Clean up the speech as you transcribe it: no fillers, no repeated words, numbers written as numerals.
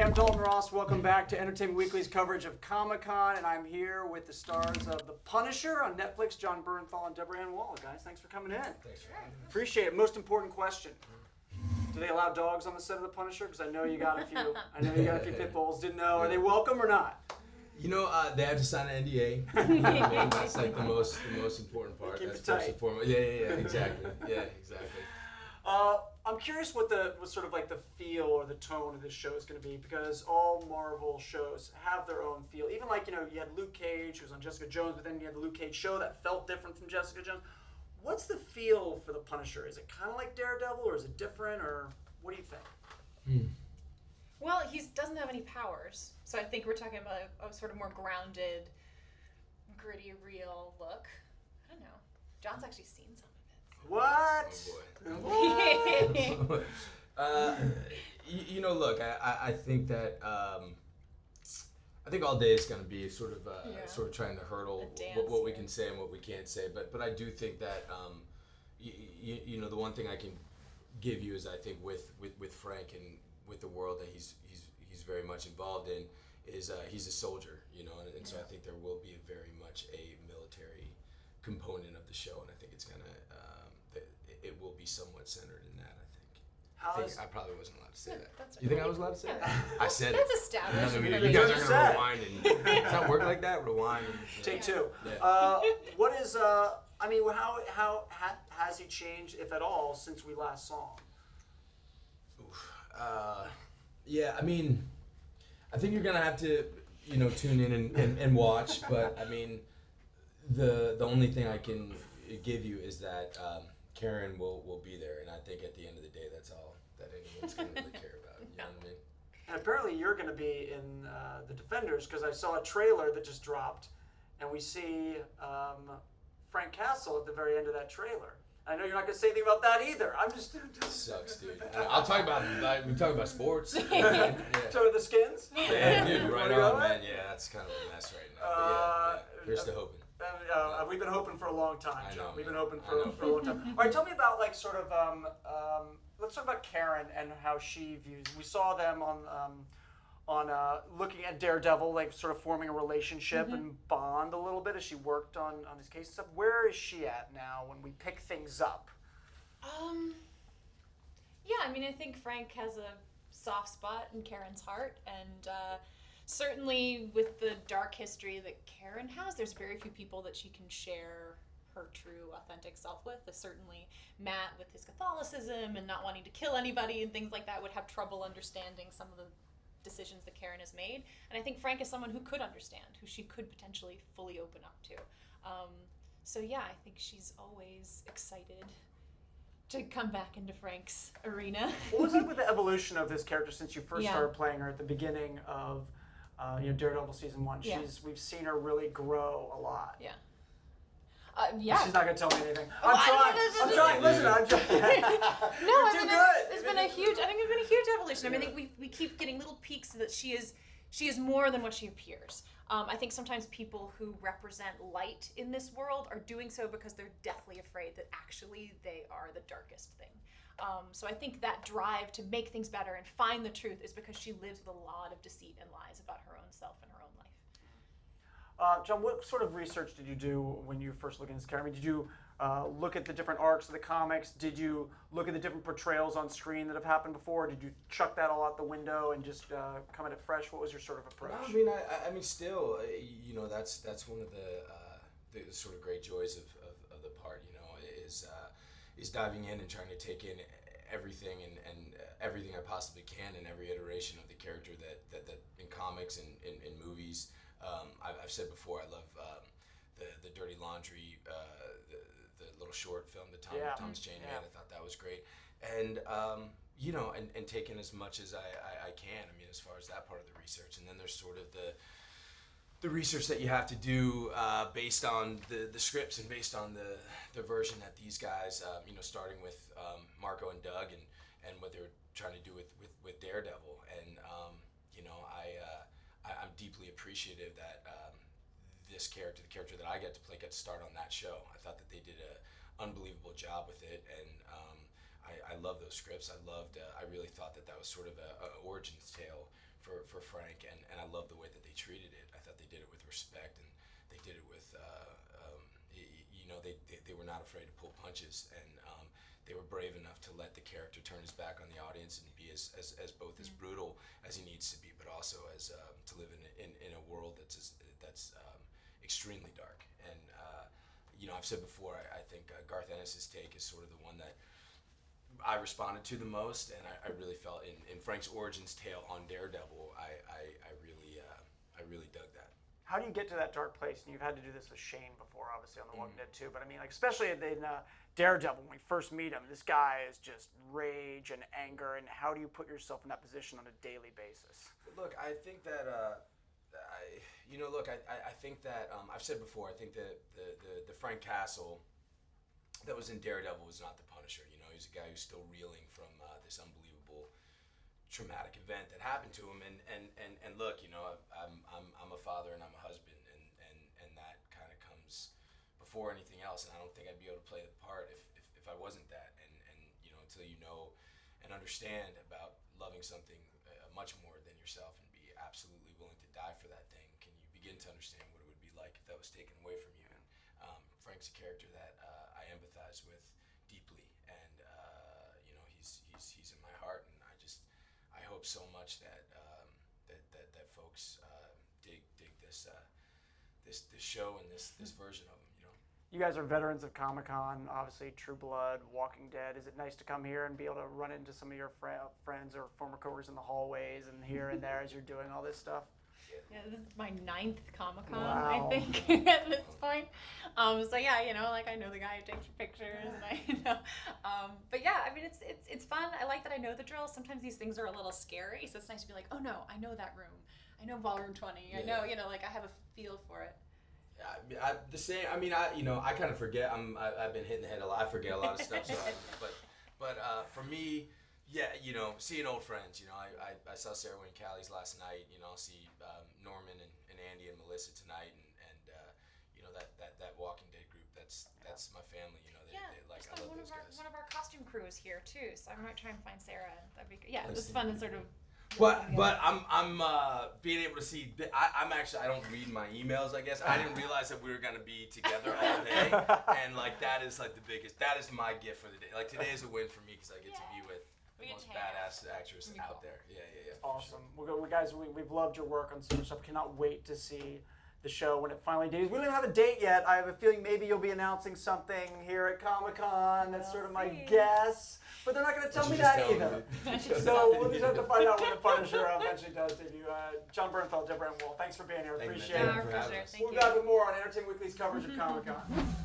Hey, I'm Dalton Ross. Welcome back to Entertainment Weekly's coverage of Comic-Con, and I'm here with the stars of The Punisher on Netflix, Jon Bernthal and Deborah Ann Woll. Guys, thanks for coming in. Thanks for having me. Appreciate it. Most important question. Do they allow dogs on the set of The Punisher? Because I know you got a few. I know you got a few pit bulls. Didn't know. Are they welcome or not? You know, they have to sign an NDA. That's like the most important part. Keep That's it tight. first and foremost. Yeah, exactly. Yeah, exactly. I'm curious what sort of like the feel or the tone of this show is going to be, because all Marvel shows have their own feel. Even like, you know, you had Luke Cage, who was on Jessica Jones, but then you had the Luke Cage show that felt different from Jessica Jones. What's the feel for the Punisher? Is it kind of like Daredevil, or is it different, or what do you think? Well, he doesn't have any powers, so I think we're talking about a sort of more grounded, gritty, real look. I don't know. John's actually seen some of it. What? Oh boy. You know, look, I think that I think all day is going to be sort of trying to hurdle what we can say and what we can't say. But I do think that you know, the one thing I can give you is, I think with Frank and with the world that he's very much involved in, is he's a soldier, you know, and so I think there will be very much a military component of the show, and I think it's gonna it will be somewhat centered in that. I think I probably wasn't allowed to say that. That's You think I was allowed to say that? I said That's it. established. You guys are gonna rewind and does that work like that? Rewind and Take two. Yeah. What is I mean, how has he changed, if at all, since we last saw him? Yeah, I mean, I think you're gonna have to, you know, tune in and watch. But I mean, the only thing I can give you is that Karen will be there, and I think at the end of the day, that's all that anyone's gonna really care about. You know what I mean? And apparently you're going to be in the Defenders, because I saw a trailer that just dropped, and we see Frank Castle at the very end of that trailer. I know you're not going to say anything about that either. I'm just... Sucks, dude. I'll talk about, we talk about sports. Yeah. So the Skins? Yeah, dude, right Wanna go on, there? man. Yeah, that's kind of a mess right now. But yeah, here's to hoping. We've been hoping for a long time, I John. know, We've been man. hoping I know. for a long time. All right, tell me about, like, sort of, let's talk about Karen and how she views. We saw them on looking at Daredevil, like sort of forming a relationship and bond a little bit as she worked on his case and stuff. Where is she at now when we pick things up? Yeah, I mean, I think Frank has a soft spot in Karen's heart, and certainly with the dark history that Karen has, there's very few people that she can share her true, authentic self with. Certainly Matt, with his Catholicism and not wanting to kill anybody and things like that, would have trouble understanding some of the decisions that Karen has made. And I think Frank is someone who could understand, who she could potentially fully open up to. So yeah, I think she's always excited to come back into Frank's arena. What was it with the evolution of this character since you first Yeah. started playing her at the beginning of Daredevil season 1? Yeah. We've seen her really grow a lot. Yeah. Yeah. She's not gonna tell me anything. Oh, I'm trying. Listen, I'm trying. No, You're I too mean, good. it's been a huge. I think it's been a huge evolution. I mean, I think we keep getting little peeks that she is more than what she appears. I think sometimes people who represent light in this world are doing so because they're deathly afraid that actually they are the darkest thing. So I think that drive to make things better and find the truth is because she lives with a lot of deceit and lies about her own self and her own life. John, what sort of research did you do when you first looked at this character? I mean, did you look at the different arcs of the comics? Did you look at the different portrayals on screen that have happened before? Did you chuck that all out the window and just come at it fresh? What was your sort of approach? No, I mean, I mean, still, you know, that's one of the sort of great joys of the part. You know, is diving in and trying to take in everything and everything I possibly can in every iteration of the character that in comics and in movies. I've said before, I love the Dirty Laundry, the little short film that Thomas Jane made. I thought that was great, and you know, and taking as much as I can. I mean, as far as that part of the research, and then there's sort of the research that you have to do based on the scripts and based on the version that these guys, you know, starting with Marco and Doug and what they're trying to do with Daredevil, and you know, I'm deeply appreciative that this character, the character that I get to play, got to start on that show. I thought that they did an unbelievable job with it, and I love those scripts. I really thought that was sort of a origins tale for Frank, and I love the way that they treated it. I thought they did it with respect, and they did it with they were not afraid to pull punches, and they were brave enough to let the character turn his back on the audience and be as both as brutal as he needs to be, but also as to live in a world that's extremely dark. And I've said before, I think Garth Ennis's take is sort of the one that I responded to the most, and I really felt in Frank's origins tale on Daredevil, I really dug that. How do you get to that dark place? And you've had to do this with Shane before, obviously, on The Walking Dead too. But I mean, like, especially in Daredevil, when we first meet him, this guy is just rage and anger. And how do you put yourself in that position on a daily basis? Look, I think that I think that I've said before. I think that the Frank Castle that was in Daredevil was not the Punisher. He's a guy who's still reeling from this unbelievable traumatic event that happened to him, and look, I'm a father and I'm a husband, and that kind of comes before anything else, and I don't think I'd be able to play the part if I wasn't that, and until you know and understand about loving something much more than yourself and be absolutely willing to die for that thing, can you begin to understand what it would be like if that was taken away from you. And Frank's a character that I empathize with deeply, and he's in my heart, and I hope so much that that folks dig this show and this version of him. You guys are veterans of Comic-Con, obviously True Blood, Walking Dead. Is it nice to come here and be able to run into some of your friends or former coworkers in the hallways and here and there as you're doing all this stuff? Yeah, this is my 9th Comic-Con, Wow. I think, at this point. So yeah, I know the guy who takes your pictures, and I know. But yeah, I mean, it's fun. I like that I know the drill. Sometimes these things are a little scary, so it's nice to be like, oh no, I know that room. I know ballroom 20. I know, I have a feel for it. The same. I mean, I kind of forget. I've been hitting the head a lot. I forget a lot of stuff. So but for me, yeah, seeing old friends. I saw Sarah Wayne Callies last night. I'll see Norman and Andy and Melissa tonight, and that Walking Dead group. That's my family. They like. I love those guys. One of our costume crew is here too, so I might try and find Sarah. That'd be good. Yeah, it was fun to sort of. But I'm being able to see. I don't read my emails. I guess I didn't realize that we were gonna be together all day, and that is the biggest. That is my gift for the day. Today is a win for me because I get to be with the most badass actress out there. Yeah. Awesome. We've loved your work on so much stuff. Cannot wait to see the show when it finally debuts. We don't even have a date yet. I have a feeling maybe you'll be announcing something here at Comic-Con. That's sort of my guess. But they're not going to tell me that either. So we'll just have to find out when the Punisher eventually does debut. John Bernthal, Deborah Wool, thanks for being here. Thank you, Appreciate man. it. Thank you for having us. Thank We'll you. be back with more on Entertainment Weekly's coverage of Comic-Con.